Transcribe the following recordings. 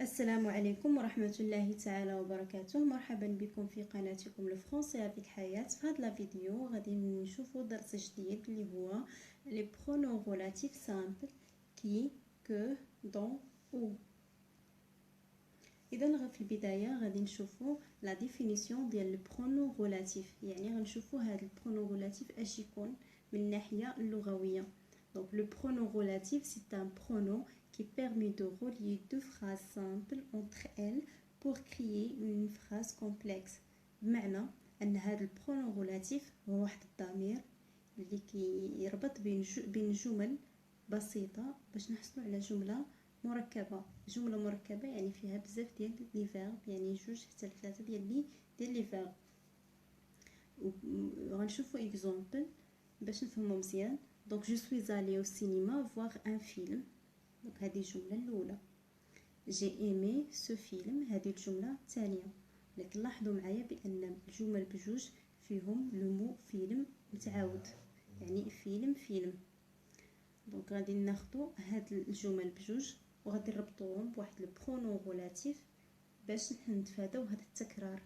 السلام عليكم ورحمة الله تعالى وبركاته. مرحبا بكم في قناتكم الفرنسية في الحياة. في هذا الفيديو غادي نشوفوا درس جديد اللي هو لي برونون غولاتيف سامبل كي كو دون او. اذا في البدايه غادي نشوفوا لا ديفينيسيون ديال لي برونون غولاتيف، يعني غنشوفوا هذا البرونون غولاتيف اش يكون من الناحيه اللغويه. Donc le pronom relatif, c'est un pronom qui permet de relier deux phrases simples entre elles pour créer une phrase complexe. بمعنى ان هذا البرونون غولاتيف هو واحد الضمير اللي كيربط بين جمل بسيطه باش نحصلوا على جمله مركبه. جمله مركبه يعني فيها بزاف ديال لي فيرب، يعني جوج حتى ثلاثه ديال لي فيرب. غنشوفوا اكزامبل باش نفهموا مزيان. دونك جو سوي allée au cinéma voir un film. دونك هذه الجمله الاولى. j'ai aimé ce film، هذه الجمله الثانيه. لكن لاحظوا معايا بان الجمل بجوج فيهم لو مو فيلم متعاود، يعني فيلم. دونك غادي ناخذوا هاد الجمل بجوج وغادي نربطوهم بواحد البرونون غولاتيف باش نتفاداو هاد التكرار.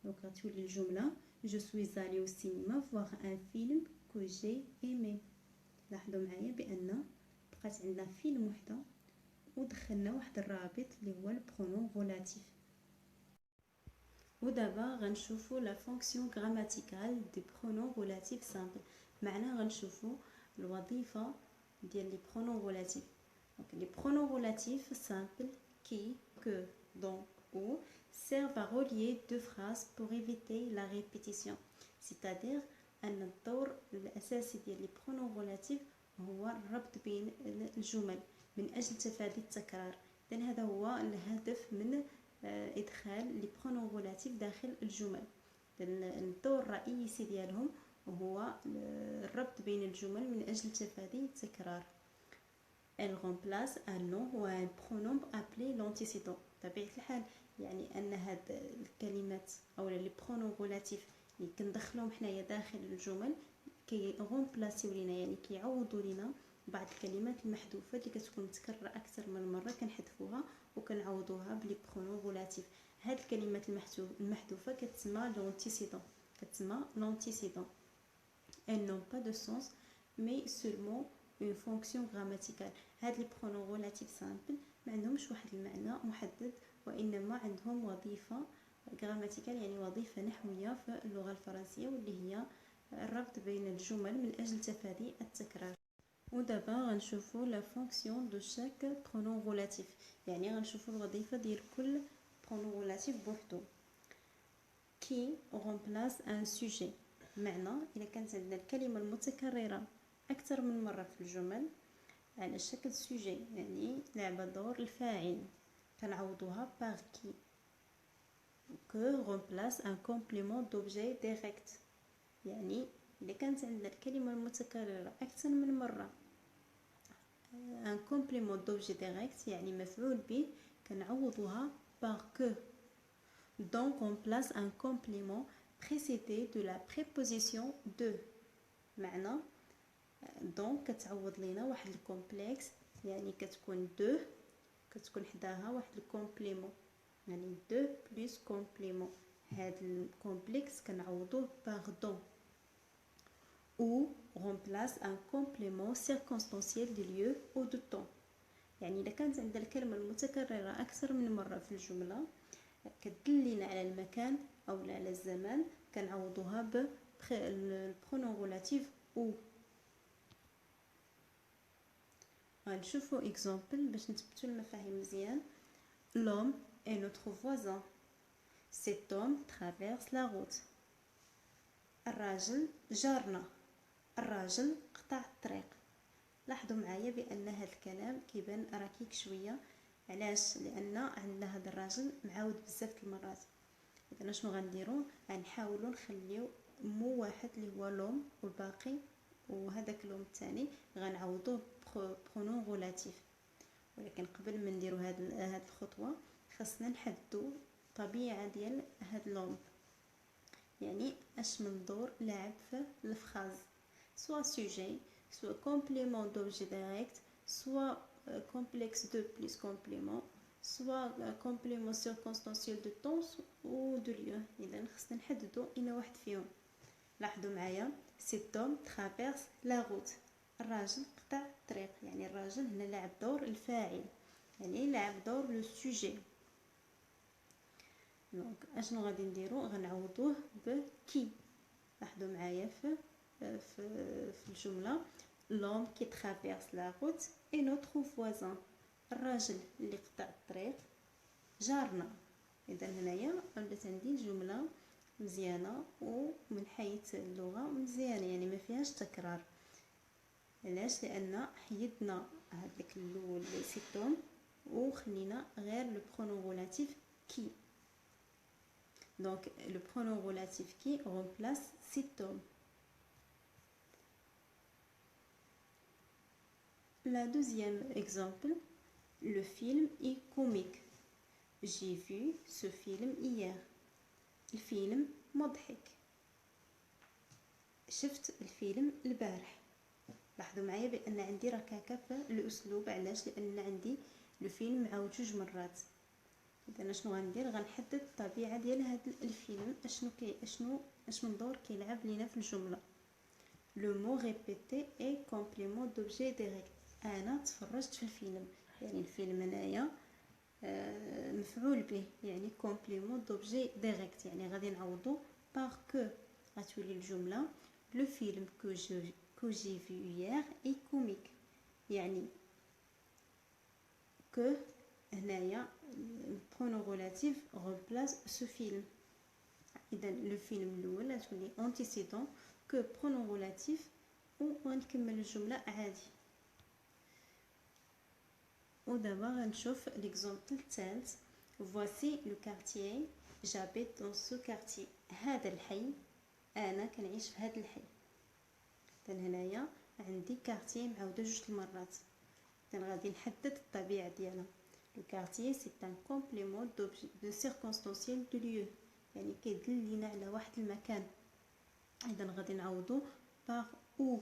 دونك غتولي الجمله je suis allée au cinéma voir un film que j'ai aimé. لاحظوا معايا بان بقات عندنا فيلم وحده ودخلنا واحد الرابط اللي هو البرونون غولاتيف. ودابا غنشوفوا لا فونكسيون غراماتيكال دي برونون غولاتيف سامبل. معنا غنشوفوا الوظيفه ديال لي برونون غولاتيف. دونك لي برونون غولاتيف سامبل كي كو دون او servent à relier deux phrases pour éviter la répétition. C'est-à-dire ان الدور الاساسي ديال لي برونون غولاتيف هو الربط بين الجمل من اجل تفادي التكرار. اذا هذا هو الهدف من ادخال لي برونون غولاتيف داخل الجمل. الدور الرئيسي ديالهم هو الربط بين الجمل من اجل تفادي التكرار. Elle remplace un nom ou un pronom appelé l'antécédent. بطبيعة الحال يعني ان هاد الكلمات او لي برونون غولاتيف اللي كندخلوهم حنايا داخل الجمل كي غومبلاسيو لينا، يعني كيعوضوا لينا بعض الكلمات المحذوفه اللي كتكون متكرره اكثر من مره كنحذفوها وكنعوضوها بلي برونون غولاتيف. هاد الكلمات المحذوفه كتسمى لونتيسيدون. elles n'ont pas de sens mais seulement une fonction grammaticale. هاد لي برونون غولاتيف سامبل ما عندهمش واحد المعنى محدد، وانما عندهم وظيفه غراماتيكال، يعني وظيفه نحويه في اللغه الفرنسيه، واللي هي الربط بين الجمل من اجل تفادي التكرار. ودابا غنشوفوا لا فونكسيون دو شاك برونون غولاتيف، يعني غنشوفوا الوظيفه ديال كل برونون غولاتيف بوحدو. كي رومبلاس ان سوجي، معنى الا كانت عندنا الكلمه المتكرره اكثر من مره في الجمل على شكل سوجي، يعني لعبه دور الفاعل، كنعوضوها باغ كي. que remplace un complément d'objet direct، يعني إذا كانت عندنا الكلمة المتكررة أكثر من مرة un complément d'objet direct يعني مفعول به كنعوضوها par que. donc on place un complément précédé de la préposition de. معنى donc كتعوض لينا واحد الكومبلكس، يعني كتكون دو كتكون حداها واحد الكومبليمون، يعني دو بلس كومبليمون. هاد الكومبلكس كنعوضوه باغ دون. ou remplace un complément circonstanciel du lieu ou du temps، يعني إذا كانت عندنا الكلمة المتكررة أكثر من مرة في الجملة كتدلنا على المكان أو على الزمان كنعوضوها بالبرونون غولاتيف ou. غنشوفوا اكزامبل باش نثبتوا المفاهيم مزيان. l'homme est notre voisin. cet homme traverse la route. الراجل جارنا. الراجل قطع الطريق. لاحظوا معايا بان هذا الكلام كيبان ركيك شويه. علاش؟ لان عندنا هذا الراجل معاود بزاف المرات. اذا شنو غنديروا؟ غنحاولوا نخليو مو واحد اللي هو لوم والباقي وهذاك لوم الثاني غنعوضوه برونون غولاتيف. ولكن قبل ما نديروا هاد الخطوه خاصنا نحددوا الطبيعه ديال هاد لوم، يعني اش من دور لاعب في الفراز، soit sujet, soit complément d'objet direct, soit complexe de plus complément, سوا كومبليمون سيركونستانسيال دو طون و دو ليو. اذا خصنا نحددوا اين واحد فيهم. لاحظوا معايا cet homme traverse la route. الراجل قطع الطريق، يعني الراجل هنا لعب دور الفاعل، يعني لعب دور لو سوجي. دونك اشنو غادي نديرو؟ غنعوضوه بكي. لاحظوا معايا في الجمله l'homme qui traverse la route est notre voisin. الراجل اللي قطع الطريق جارنا. اذا هنايا ولات عندي الجمله مزيانه ومن حيث اللغه مزيانه، يعني ما فيهاش تكرار. علاش؟ لان حيدنا هذاك الاول سيتوم وخلينا غير لو برونون رولاتيف كي. دونك لو برونون رولاتيف كي remplace سيتوم. La deuxième exemple, le film est comique. J'ai vu ce film hier. الفيلم مضحك. شفت الفيلم البارح. لاحظوا معايا بان عندي ركاكه في الاسلوب. علاش؟ لان عندي لو فيلم معاود جوج مرات. اذا شنو غندير؟ غنحدد الطبيعه ديال هذا الفيلم، اش من دور كيلعب لينا في الجمله. لو مو ريبيتي اي كومبليمون دوبجي ديريكت. انا تفرجت في الفيلم، يعني الفيلم هنايا مفعول به، يعني كومبليمون دوبجي ديريكت، يعني غادي نعوضو بار كو. غتولي الجمله لو فيلم كو جي في هيير اي كوميك، يعني كو هنايا برونون رولاتيف رومبلاس سو فيلم. اذا لو فيلم الاول غتولي انتيسيدون كو برونون رولاتيف ونكمل الجمله عادي. ودابا غنشوف ليكزامبل الثالث. voici le quartier j'habite dans ce quartier. هذا الحي، انا كنعيش في هذا الحي. اذا هنايا عندي كارتي معاوده جوج المرات. اذا غادي نحدد الطبيعه ديالها. لو كارتي سي ان كومبليمون دو سيركونستانسيال دو ليو، يعني كيدل لينا على واحد المكان. اذا غادي نعوضو باغ او.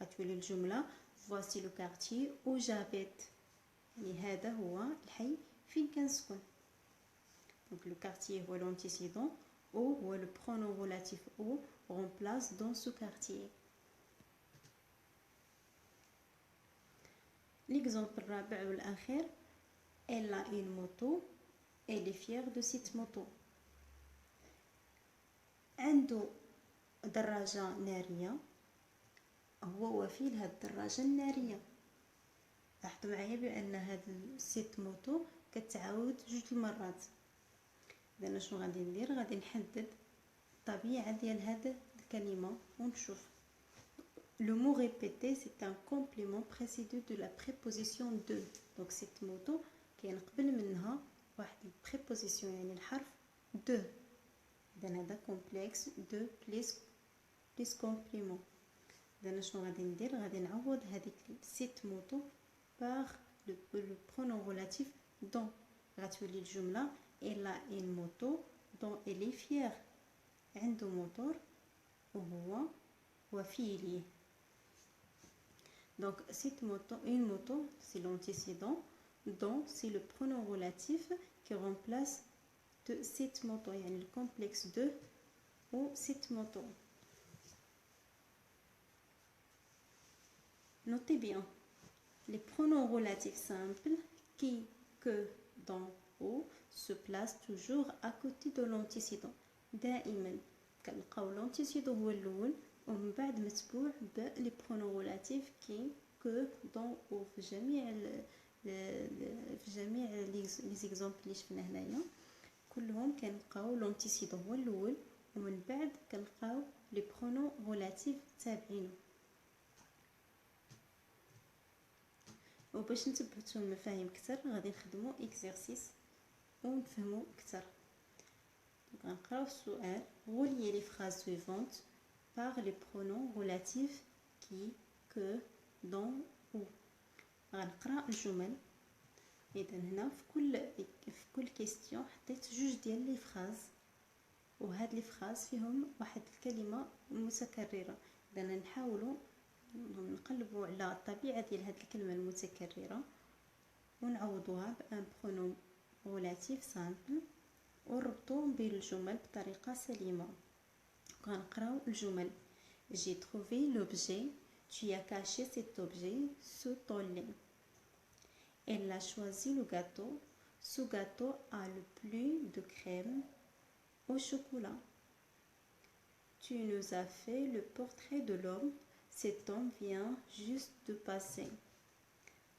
غتولي الجمله voici le quartier où j'habite، يعني هذا هو الحي فين كنسكن. دونك لو كارتيي هو لونتيسيدون او هو لو برونون رولاتيف او remplace dans ce quartier. l'exemple الرابع والاخير elle a une moto elle est fière de cette moto. عنده دراجة نارية، هو وفي لهاد الدراجة النارية. لاحظوا معايا بان هاد سيت موتو كتعاود جوج المرات. اذا شنو غادي ندير؟ غادي نحدد الطبيعه ديال هاد الكلمه ونشوف. لو مو ريبيتي سي ان كومبليمون بريسيدو دو لا بريبوزيسيون دو. دونك سيت موتو كاين قبل منها واحد البريبوزيسيون، يعني الحرف دو. اذا هذا كومبلكس دو بليس كومبليمون. اذا شنو غادي ندير؟ غادي نعوض هذيك سيت موتو par le pronom relatif dont. غتولي الجملة elle a une moto dont elle est fière. عنده موتور وهو وفي ليه. donc cette moto, une moto c'est l'antécédent, dont c'est le pronom relatif qui remplace de cette moto, يعني le complexe de ou cette moto. Notez bien les pronoms relatifs simples qui, que, dont, ou se placent toujours à côté de l'antécédent. دائما كنلقاو l'antécédent هو الاول ومن بعد متبوع بلي برونون رولاتيف كي، كو، دون، او. في جميع لي زيكزامبل اللي شفنا هنايا كلهم كنلقاو l'antécédent هو الاول ومن بعد كنلقاو لي برونون رولاتيف تابعينه. وباش نثبتو المفاهيم اكثر غادي نخدمو اكزرسيس ونفهمو اكثر. غنقراو السؤال relier les phrases suivantes par les pronoms relatifs qui, que, dont, ou. غنقرا الجمل. اذا هنا في كل كيستيون حطيت جوج ديال لي فراز، وهاد لي فراز فيهم واحد الكلمه متكرره. اذا نحاولوا نقلبوا على الطبيعه ديال هاد الكلمه المتكرره ونعوضوها بان برونوم relatif simple ونربطو بين الجمل بطريقة سليمة. غنقراو الجمل. J'ai trouvé l'objet. Tu as caché cet objet sous ton lit. Elle a choisi le gâteau. Ce gâteau a le plus de crème au chocolat. Tu nous as fait le portrait de l'homme. Cet homme vient juste de passer.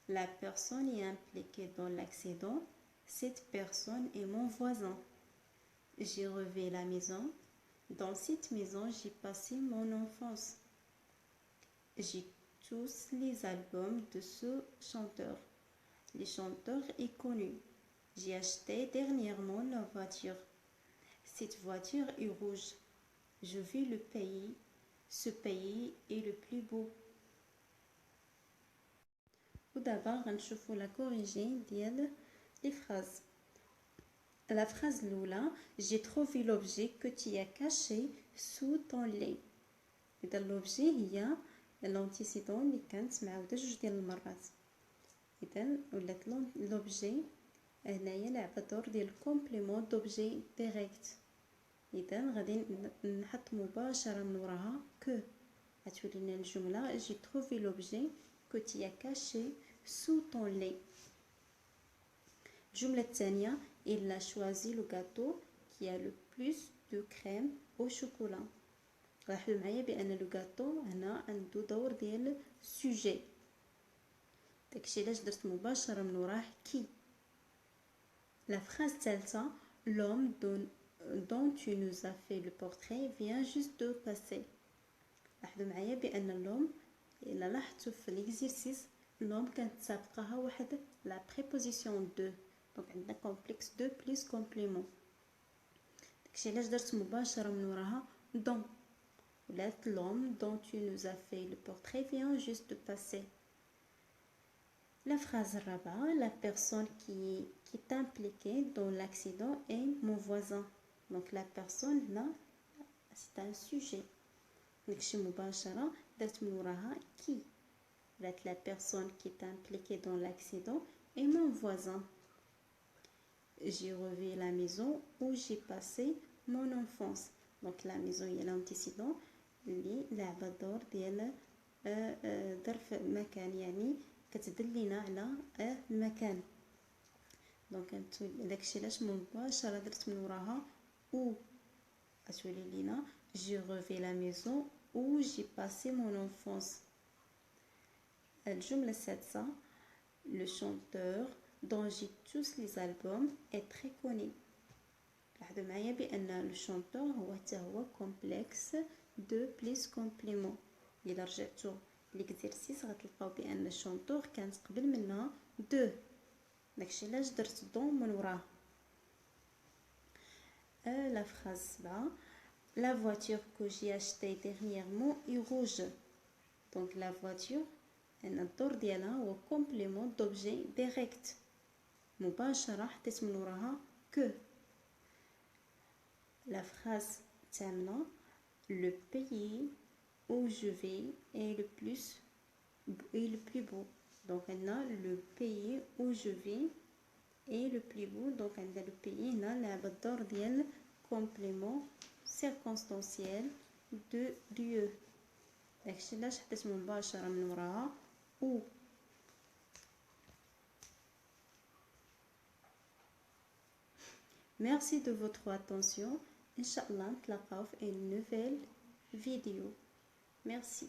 La personne est impliquée dans l'accident. Cette personne est mon voisin. J'ai revu la maison. Dans cette maison, j'ai passé mon enfance. J'ai tous les albums de ce chanteur. Le chanteur est connu. J'ai acheté dernièrement la voiture. Cette voiture est rouge. Je vis le pays. Ce pays est le plus beau. ودابا غنشوفوا لا كوريجي ديال لي فراز. La phrase الأولى J'ai trouvé l'objet que tu as caché sous ton lit. إذا l'objet هي l'antécédent اللي كانت معاودة جوج ديال المرات. إذا ولات l'objet هنايا لعبة دور ديال complément d'objet direct. إذا غادي نحط مباشرة من وراها que. غتولي لنا الجملة J'ai trouvé l'objet que tu as caché sous ton lit. الجملة الثانية Il a choisi le gâteau qui a le plus de crème au chocolat. لاحظوا معايا بأن لو غاتو هنا عنده دور ديال سوجي. داكشي علاش درت مباشرة من وراه كي. لا فراز الثالثة L'homme dont tu nous as fait le portrait vient juste de passer. لاحظوا معايا بأن اللوم إلا لاحظتوا في ليكزيرسيس اللوم كانت سابقها واحد لا بريبوزيسيون دو. دونك عندنا كومبلكس دو بليس كومبليمون. داكشي علاش درت مباشرة من وراها دون. ولات l'homme dont tu nous as fait le portrait vient juste de passer. La phrase الرابعة La personne qui est impliquée dans l'accident est mon voisin. Donc la personne là c'est un sujet. داكشي مباشرة درت من وراها qui. ولات la personne qui est impliquée dans l'accident est mon voisin. J'ai revu la maison où j'ai passé mon enfance. Donc la maison هي l'antécédent اللي لعبة دور ديال ظرف مكان يعني كتدلنا على المكان. دونك داكشي علاش مباشرة درت من وراها او. غتولي لينا J'ai revu la maison où j'ai passé mon enfance. الجملة السادسة Le chanteur dont j'ai tous les albums est très connu. لاحظوا معايا بأن le chanteur هو حتى هو complexe de plus complément. إلا رجعتوا ليكزيرسيس غتلقاو بأن الشونطور كانت قبل منها دو. داكشي علاش درت دون من وراه. لا فراز 7 La voiture que j'ai achetée dernièrement est rouge. Donc la voiture الدور ديالها هو complément d'objet direct. مباشرة حطيت من وراها que. La phrase الثامنة Le pays où je vais est le plus beau. Donc هنا le pays où je vais est le plus beau. Donc عندنا le pays هنا لعب الدور ديال complément circonstanciel de lieu. داكشي علاش حطيت مباشرة من وراها où. Merci de votre attention. Inch'Allah, نتلاقاو في une nouvelle vidéo. Merci.